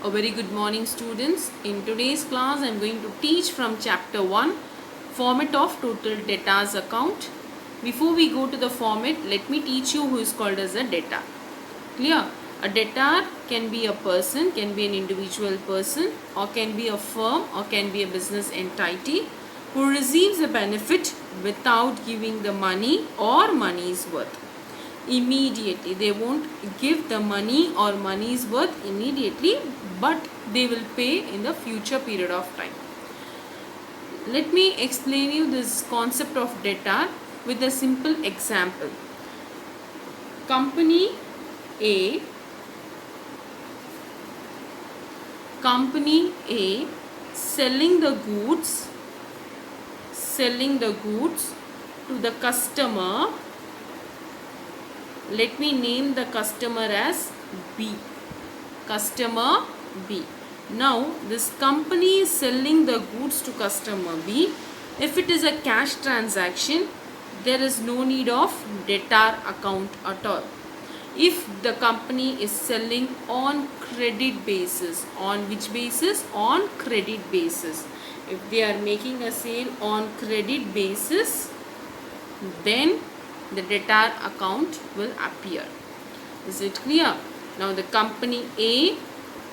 A very good morning, students. In today's class I am going to teach from chapter 1, format of total debtors account. Before we go to the format, let me teach you who is called as a debtor. Clear? A debtor can be a person, can be an individual person, or can be a firm, or can be a business entity who receives a benefit without giving the money or money's worth immediately. They won't give the money or money's worth immediately, but they will pay in the future period of time. Let me explain you this concept of debtor with a simple example. Company A selling the goods to the customer. Let me name the customer as B. Customer B. Now this company is selling the goods to customer B. If it is a cash transaction, there is no need of debtor account at all. If the company is selling on credit basis, on which basis? On credit basis. If they are making a sale on credit basis, then the debtor account will appear. Is it clear? Now the company A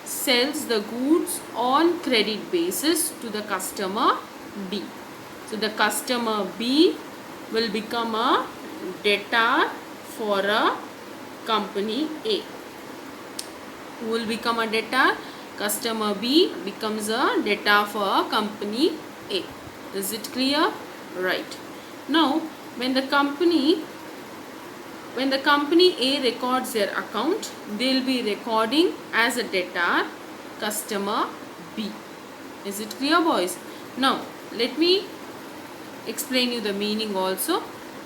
sells the goods on credit basis to the customer B. So the customer B will become a debtor for a company A. Who will become a debtor? Customer B becomes a debtor for a company A. Is it clear? Right. Now when the company A records their account, they will be recording as a debtor customer B. Is it clear, boys? Now let me explain you the meaning also.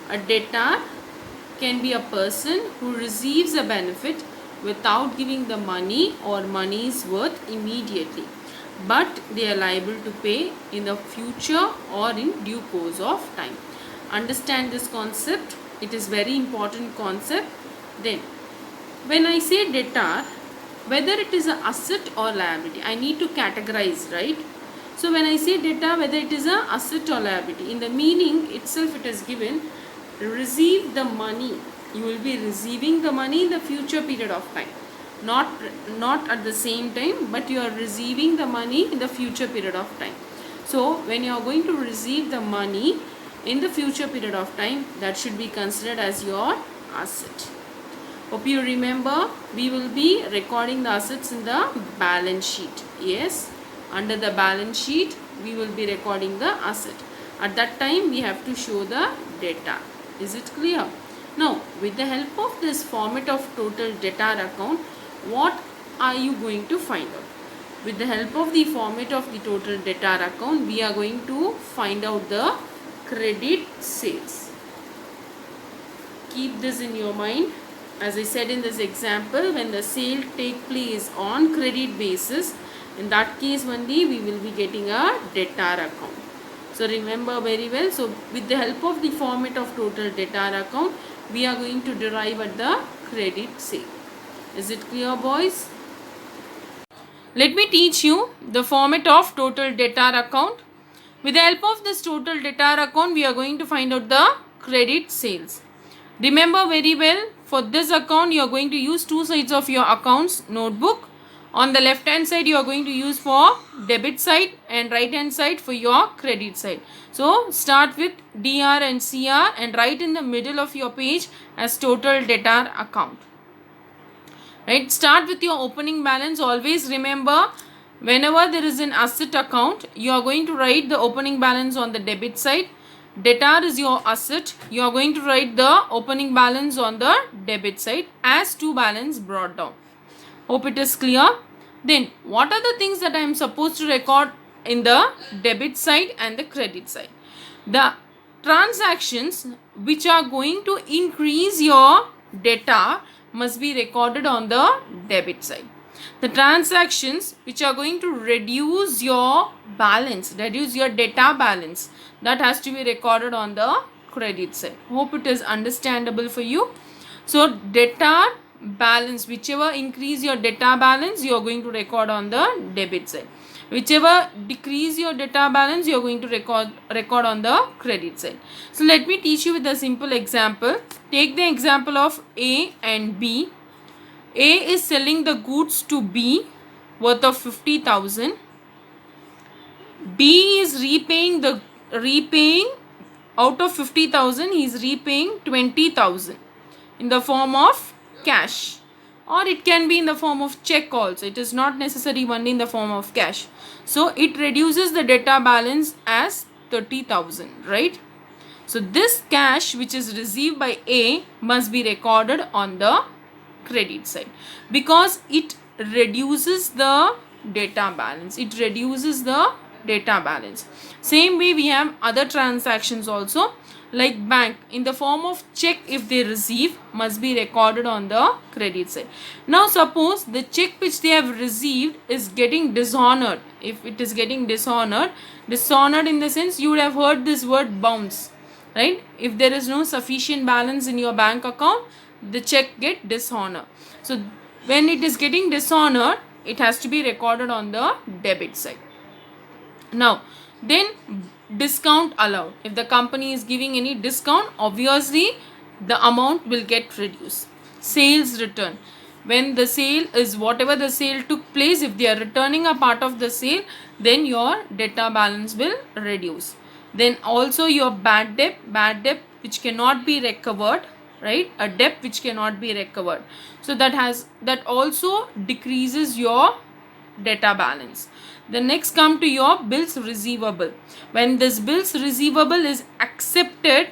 A debtor can be a person who receives a benefit without giving the money or money's worth immediately, but they are liable to pay in the future or in due course of time. Understand this concept. It is very important concept. Then when I say debtor, whether it is an asset or liability, I need to categorize, right? So when I say debtor, whether it is an asset or liability, in the meaning itself it is given, receive the money. You will be receiving the money in the future period of time. Not at the same time, but you are receiving the money in the future period of time. So when you are going to receive the money in the future period of time, that should be considered as your asset. Hope you remember, we will be recording the assets in the balance sheet. Yes, under the balance sheet we will be recording the asset. At that time we have to show the debtor. Is it clear? Now with the help of this format of total debtor account, what are you going to find out? With the help of the format of the total debtor account, we are going to find out the credit sales. Keep this in your mind. As I said in this example, when the sale take place on credit basis, in that case only we will be getting a debtor account. So remember very well. So with the help of the format of total debtor account, we are going to derive at the credit sale. Is it clear, boys? Let me teach you the format of total debtor account. With the help of this total debtor account, we are going to find out the credit sales. Remember very well, for this account you are going to use two sides of your accounts notebook. On the left hand side you are going to use for debit side and right hand side for your credit side. So start with DR and CR and write in the middle of your page as total debtor account. Right, start with your opening balance. Always remember, whenever there is an asset account, you are going to write the opening balance on the debit side. Debtor is your asset. You are going to write the opening balance on the debit side as two balance brought down. Hope it is clear. Then what are the things that I am supposed to record in the debit side and the credit side? The transactions which are going to increase your debtor must be recorded on the debit side. The transactions which are going to reduce your balance, reduce your debtor balance, that has to be recorded on the credit side. Hope it is understandable for you. So debtor balance, whichever increase your data balance, you are going to record on the debit side. Whichever decrease your data balance, you are going to record on the credit side. So let me teach you with a simple example. Take the example of A and B. A is selling the goods to B worth of 50,000. B is repaying out of 50,000, he is repaying 20,000 in the form of cash, or it can be in the form of check also. It is not necessary only in the form of cash. So it reduces the debtor balance as 30,000, right? So this cash which is received by A must be recorded on the credit side because it reduces the data balance. It reduces the data balance. Same way we have other transactions also, like bank in the form of check, if they receive, must be recorded on the credit side. Now suppose the check which they have received is getting dishonored. If it is getting dishonored in the sense, you would have heard this word bounce, right? If there is no sufficient balance in your bank account, the check get dishonored. So when it is getting dishonored, it has to be recorded on the debit side. Now then, discount allowed. If the company is giving any discount, obviously the amount will get reduced. Sales return. When the sale is, whatever the sale took place, if they are returning a part of the sale, then your debtor balance will reduce. Then also your bad debt which cannot be recovered, right? A debt which cannot be recovered. So that also decreases your debtor balance. The next come to your bills receivable. When this bills receivable is accepted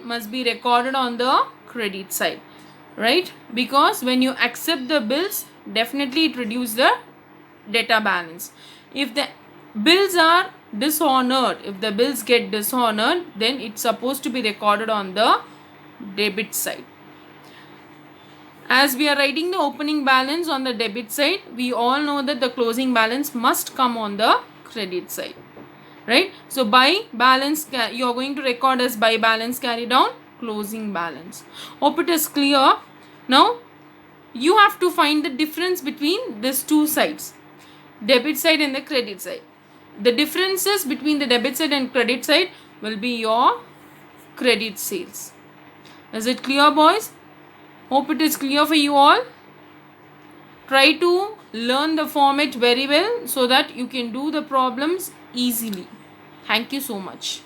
must be recorded on the credit side, right? Because when you accept the bills, definitely it reduces the debtor balance. If the bills are dishonored, if the bills get dishonored, then it's supposed to be recorded on the debit side. As we are writing the opening balance on the debit side, we all know that the closing balance must come on the credit side, right? So by balance, you are going to record as by balance carried down, closing balance. Hope it is clear. Now you have to find the difference between these two sides, debit side and the credit side. The differences between the debit side and credit side will be your credit sales. Is it clear, boys? Hope it is clear for you all. Try to learn the format very well so that you can do the problems easily. Thank you so much.